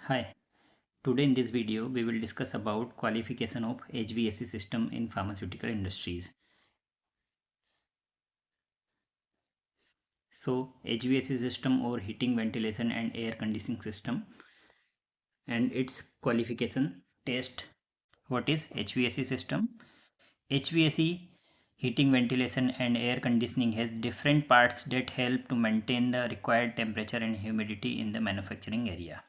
Hi, today in this video we will discuss about qualification of HVAC system in pharmaceutical industries. So HVAC system or heating, ventilation and air conditioning system and its qualification test. What is HVAC system? HVAC heating, ventilation and air conditioning has different parts that help to maintain the required temperature and humidity in the manufacturing area.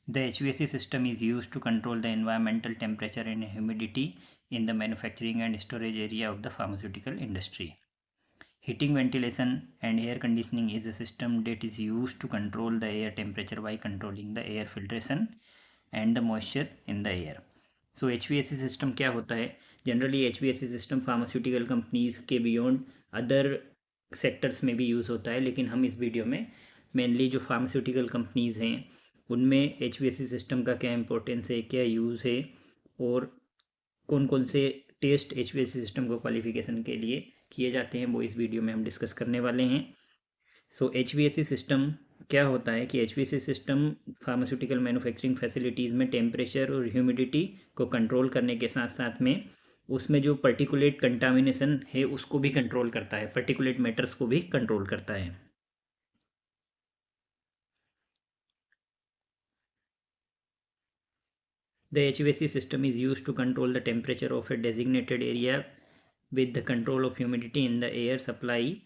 The HVAC system is used to control the environmental temperature and humidity in the manufacturing and storage area of the pharmaceutical industry. Heating, ventilation and air conditioning is a system that is used to control the air temperature by controlling the air filtration and the moisture in the air. So HVAC system क्या होता है? Generally HVAC system pharmaceutical companies के beyond other sectors में भी use होता है, लेकिन हम इस वीडियो में मेनली जो फार्मास्यूटिकल कंपनीज हैं उनमें HVAC सिस्टम का क्या इंपॉर्टेंस है, क्या यूज़ है और कौन कौन से टेस्ट HVAC सिस्टम को क्वालिफिकेशन के लिए किए जाते हैं वो इस वीडियो में हम डिस्कस करने वाले हैं। सो HVAC सिस्टम क्या होता है कि HVAC system pharmaceutical manufacturing facilities में टेम्परेचर और ह्यूमिडिटी को कंट्रोल करने के साथ साथ में उसमें जो पर्टिकुलेट कंटामिनेशन है उसको भी कंट्रोल करता है, पर्टिकुलेट मैटर्स को भी कंट्रोल करता है। The HVAC system is used to control the temperature of a designated area with the control of humidity in the air supply.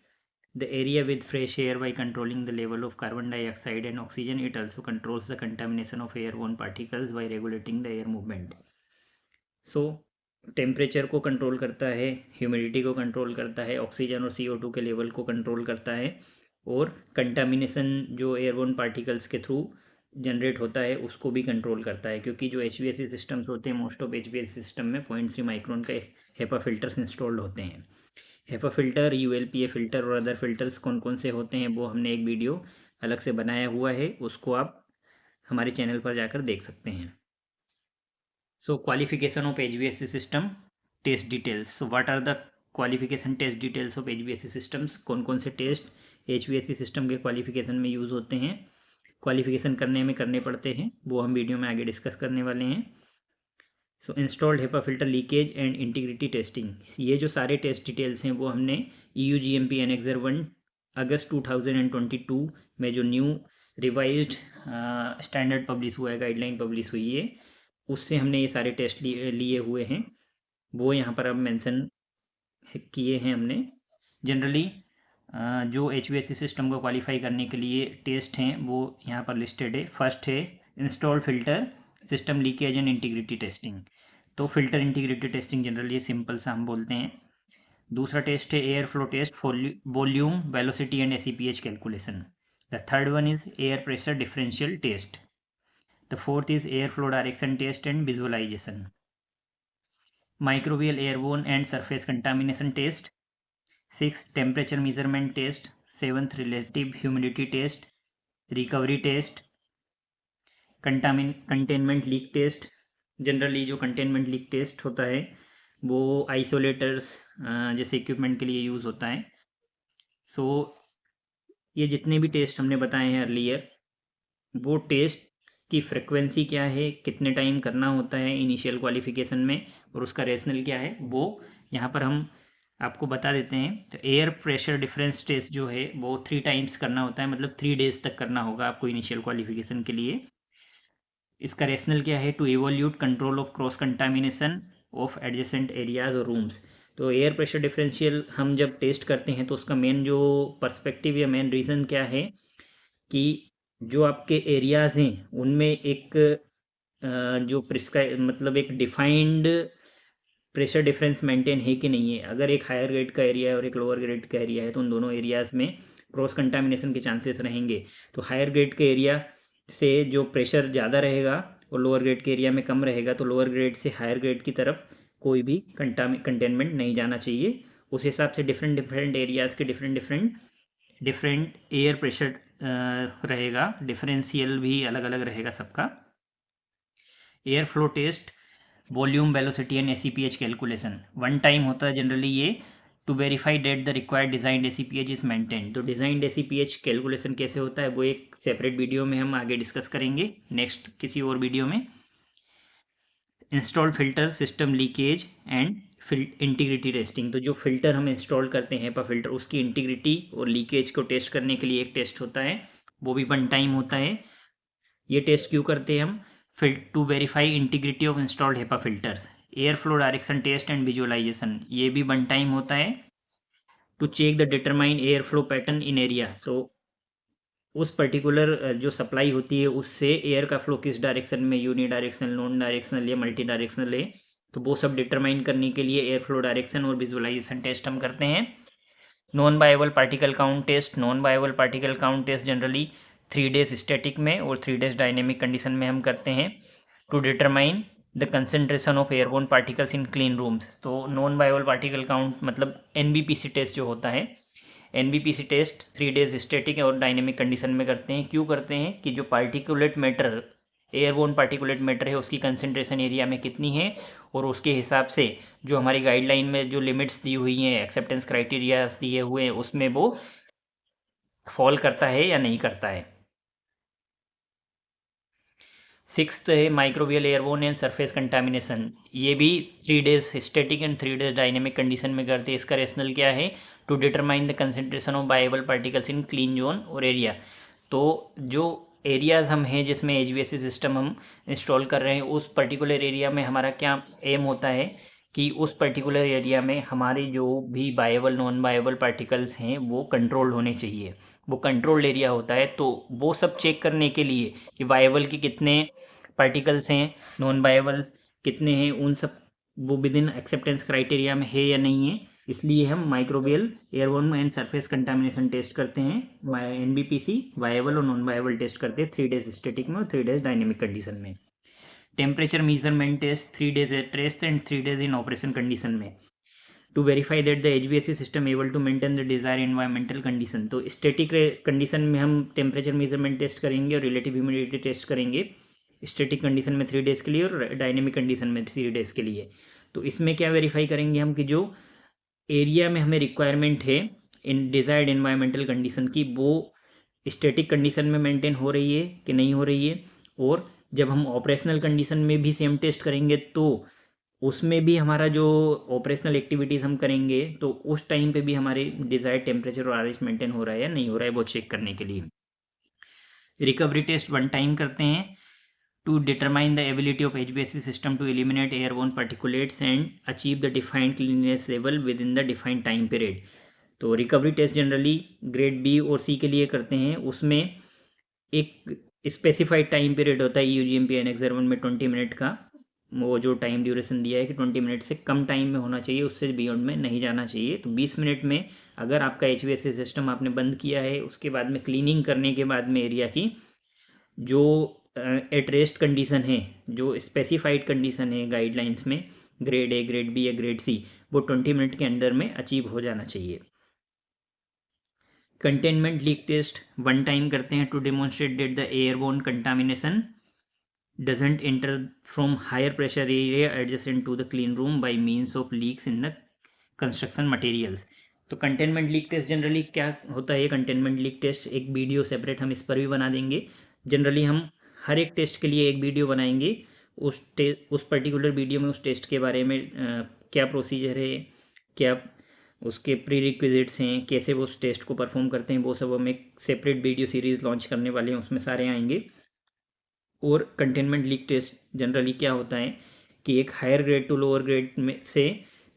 The area with fresh air by controlling the level of carbon dioxide and oxygen. It also controls the contamination of airborne particles by regulating the air movement. So temperature को control करता है, humidity को control करता है, oxygen और CO2 के level को control करता है और कंटामिनेशन जो एयरबोर्न पार्टिकल्स के थ्रू जनरेट होता है उसको भी कंट्रोल करता है, क्योंकि जो HVAC सिस्टम्स होते हैं मोस्ट ऑफ HVAC सिस्टम में 0.3 माइक्रोन का हेपा फिल्टर्स इंस्टॉल्ड होते हैं। हेपा फिल्टर, ULPA फिल्टर और अदर फिल्टर्स कौन कौन से होते हैं वो हमने एक वीडियो अलग से बनाया हुआ है, उसको आप हमारे चैनल पर जाकर देख सकते हैं। So qualification of HVAC system test details. So what are the qualification test details of HVAC systems? कौन कौन से टेस्ट HVAC सिस्टम के क्वालिफिकेशन में यूज़ होते हैं, क्वालिफिकेशन करने में करने पड़ते हैं, वो हम वीडियो में आगे डिस्कस करने वाले हैं। So installed HEPA filter leakage and integrity testing, ये जो सारे टेस्ट डिटेल्स हैं वो हमने EU GMP Annexure 1 अगस्त 2022 में जो न्यू रिवाइज्ड स्टैंडर्ड पब्लिश हुआ है, गाइडलाइन पब्लिश हुई है, उससे हमने ये सारे टेस्ट लिए हुए हैं, वो यहाँ पर अब मेंशन किए हैं हमने। जनरली जो HVAC सिस्टम को क्वालिफाई करने के लिए टेस्ट हैं वो यहाँ पर लिस्टेड है। फर्स्ट है install filter system leakage and integrity testing. तो filter integrity testing generally simple सा हम बोलते हैं। दूसरा टेस्ट है air flow test, volume, velocity and SEPH calculation. The third one is air pressure differential test. The fourth is airflow direction test and visualization. Microbial airborne and surface contamination test. 6th temperature measurement test. 7th relative humidity test. Recovery test. containment leak test. Generally जो containment leak test होता है वो isolators जैसे equipment के लिए use होता है। सो ये जितने भी टेस्ट हमने बताए हैं अर्लियर, वो टेस्ट की फ्रिक्वेंसी क्या है, कितने टाइम करना होता है इनिशियल क्वालिफिकेशन में और उसका रेशनल क्या है, वो यहाँ पर हम आपको बता देते हैं। तो एयर प्रेशर डिफरेंस टेस्ट जो है वो 3 टाइम्स करना होता है, मतलब 3 डेज तक करना होगा आपको इनिशियल क्वालिफिकेशन के लिए। इसका रेशनल क्या है, to evaluate control of cross contamination of adjacent areas और रूम्स। तो एयर प्रेशर डिफरेंशियल हम जब टेस्ट करते हैं तो उसका मेन जो पर्सपेक्टिव या मेन रीज़न क्या है कि जो आपके एरियाज़ हैं उनमें एक जो प्रिस्क्राइब मतलब एक डिफाइंड प्रेशर डिफरेंस मेंटेन है कि नहीं है। अगर एक हायर ग्रेड का एरिया है और एक लोअर ग्रेड का एरिया है तो उन दोनों एरियाज़ में क्रॉस कंटामिनेशन के चांसेस रहेंगे। तो हायर ग्रेड के एरिया से जो प्रेशर ज़्यादा रहेगा और लोअर ग्रेड के एरिया में कम रहेगा, तो लोअर ग्रेड से हायर ग्रेड की तरफ कोई भी कंटेनमेंट नहीं जाना चाहिए। उस हिसाब से डिफरेंट एरियाज़ के डिफरेंट एयर प्रेशर रहेगा, डिफरेंशियल भी अलग अलग रहेगा सबका। Air flow test, volume, velocity and SEPH calculation 1 time होता है जनरली ये, to verify that the required design ACPH is maintain. तो डिज़ाइन ACPH कैलकुलेशन कैसे होता है वो एक सेपरेट वीडियो में हम आगे डिस्कस करेंगे नेक्स्ट किसी और वीडियो में। Install filter system leakage and integrity testing. तो जो फिल्टर हम इंस्टॉल करते हैं HEPA फिल्टर, उसकी इंटीग्रिटी और लीकेज को टेस्ट करने के लिए एक टेस्ट होता है, वो भी 1 टाइम होता है। ये टेस्ट क्यों करते हैं हम? To verify integrity of installed HEPA filters. Air flow direction test and visualisation, ये भी 1 टाइम होता है। To check the determine air flow pattern in area. तो उस पर्टिकुलर जो सप्लाई होती है उससे एयर का फ्लो किस डायरेक्शन में, यूनी डायरेक्शनल, नॉन डायरेक्शनल या मल्टी डायरेक्शनल है, तो वो सब डिटरमाइन करने के लिए एयर फ्लो डायरेक्शन और विजुअलाइजेशन टेस्ट हम करते हैं। Non viable particle count test. Non viable particle count test generally 3 days static में और 3 डेज डायनेमिक कंडीशन में हम करते हैं to determine the concentration of airborne particles in clean rooms. तो नॉन वायबल पार्टिकल काउंट मतलब NBPC टेस्ट जो होता है, NBPC टेस्ट 3 डेज स्टैटिक और डायनेमिक कंडीशन में करते हैं। क्यों करते हैं कि जो particulate matter, airborne particulate matter है, उसकी कंसनट्रेशन एरिया में कितनी है और उसके हिसाब से जो हमारी गाइडलाइन में जो लिमिट्स दी हुई हैं, एक्सेप्टेंस क्राइटेरिया दिए हुए हैं, उसमें वो फॉल करता है या नहीं करता है। 6th है microbial airborne and surface contamination. ये भी 3 days static and 3 days dynamic condition में करते हैं। इसका रेशनल क्या है? To determine the concentration of viable particles in clean zone और एरिया। तो जो एरियाज़ हम हैं जिसमें HVAC सिस्टम हम इंस्टॉल कर रहे हैं, उस पर्टिकुलर एरिया में हमारा क्या एम होता है कि उस पर्टिकुलर एरिया में हमारे जो भी बायोबल नॉन बायोबल पार्टिकल्स हैं वो कंट्रोल होने चाहिए। वो कंट्रोल्ड एरिया होता है, तो वो सब चेक करने के लिए कि बायोबल के कितने पार्टिकल्स हैं, नॉन बायोबल्स कितने हैं, उन सब वो विद इन एक्सेप्टेंस क्राइटेरिया में है या नहीं है, इसलिए हम microbial airborne and surface contamination test करते हैं। NBPC वायबल और नॉन वायबल टेस्ट करते हैं 3 डेज स्टैटिक में और 3 डेज डायनेमिक कंडीशन में। Temperature measurement test 3 days test and 3 days in operation condition में to verify that the HVAC system able to maintain the desire environmental condition. तो static condition में हम temperature measurement test करेंगे और relative humidity test करेंगे static condition में 3 days के लिए और डायनेमिक कंडीशन में 3 डेज के लिए। तो इसमें क्या वेरीफाई करेंगे हम कि जो एरिया में हमें रिक्वायरमेंट है इन डिजायर्ड एनवायरमेंटल कंडीशन की, वो स्टैटिक कंडीशन में मेंटेन हो रही है कि नहीं हो रही है। और जब हम ऑपरेशनल कंडीशन में भी सेम टेस्ट करेंगे तो उसमें भी हमारा जो ऑपरेशनल एक्टिविटीज़ हम करेंगे तो उस टाइम पे भी हमारे डिजायर्ड टेम्परेचर और RH मेंटेन हो रहा है या नहीं हो रहा है वो चेक करने के लिए। रिकवरी टेस्ट 1 टाइम करते हैं to determine the ability of HVAC system to eliminate airborne particulates and achieve the defined cleanness level within the defined time period. तो recovery test generally grade B और C के लिए करते हैं। उसमें एक स्पेसिफाइड टाइम पीरियड होता है EUGMP Annex 1 में 20 मिनट का, वो जो टाइम ड्यूरेशन दिया है कि 20 मिनट से कम टाइम में होना चाहिए, उससे बियॉन्ड में नहीं जाना चाहिए। तो 20 मिनट में अगर आपका HVAC सिस्टम आपने बंद किया है, उसके बाद में क्लीनिंग करने के बाद में एरिया की जो एट रेस्ट कंडीशन है, जो स्पेसिफाइड कंडीशन है गाइडलाइंस में ग्रेड A, ग्रेड B या ग्रेड C, वो 20 मिनट के अंदर में अचीव हो जाना चाहिए। कंटेनमेंट लीक टेस्ट 1 टाइम करते हैं to demonstrate that the airborne contamination doesn't enter from higher pressure area adjacent to the clean room by means of leaks in the construction materials। तो containment leak test generally क्या होता है? Containment leak test एक video separate हम इस पर भी बना देंगे। जनरली हम हर एक टेस्ट के लिए एक वीडियो बनाएंगे, उस पर्टिकुलर वीडियो में उस टेस्ट के बारे में क्या प्रोसीजर है, क्या उसके प्री रिक्विजिट्स हैं, कैसे वो उस टेस्ट को परफॉर्म करते हैं, वो सब हम एक सेपरेट वीडियो सीरीज़ लॉन्च करने वाले हैं, उसमें सारे आएंगे। और कंटेनमेंट लीक टेस्ट जनरली क्या होता है कि एक higher grade to lower grade में से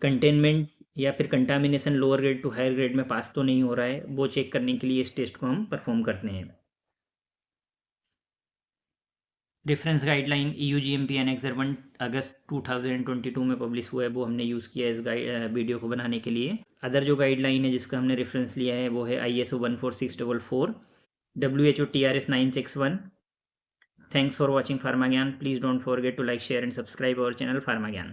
कंटेनमेंट या फिर contamination lower grade to higher grade में पास तो नहीं हो रहा है, वो चेक करने के लिए इस टेस्ट को हम परफॉर्म करते हैं। रेफरेंस गाइडलाइन EUGMP Annex 1 अगस्त 2022 में पब्लिश हुआ है, वो हमने यूज़ किया है इस वीडियो को बनाने के लिए। अदर जो गाइडलाइन है जिसका हमने रेफरेंस लिया है वो है ISO 14644, WHO TRS 961। Thanks for watching Pharma Gyan. Please don't forget to like, share and subscribe our channel Pharma Gyan.